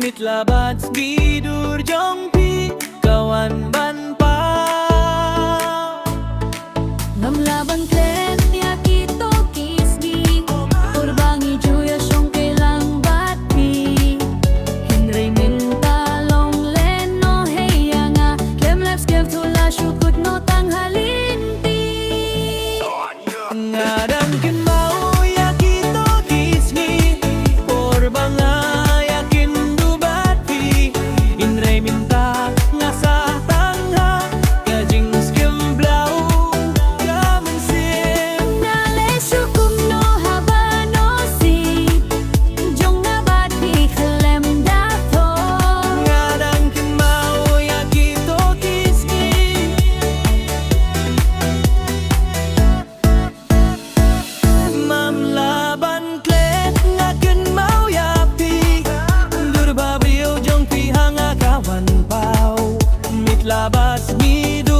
mitlabat bidur jongpi kawan ban pa ngam laban klen ya kito kisgi urbangi juya syong kelang bati Henry minta long len no heya nga kem laps kev tula syukut no tanghalinti ngadang kin mau ya kito kisgi orbang yakin dubati inray minta ngasa tangha kajing skim blau kamen sim nale syukum no habano si jong na bati klem dato ngadang kin mau ya kito kisgi mamlaban klet ngaken mau yapi durbabriyo jong pihanga kawan pau mitlabas midu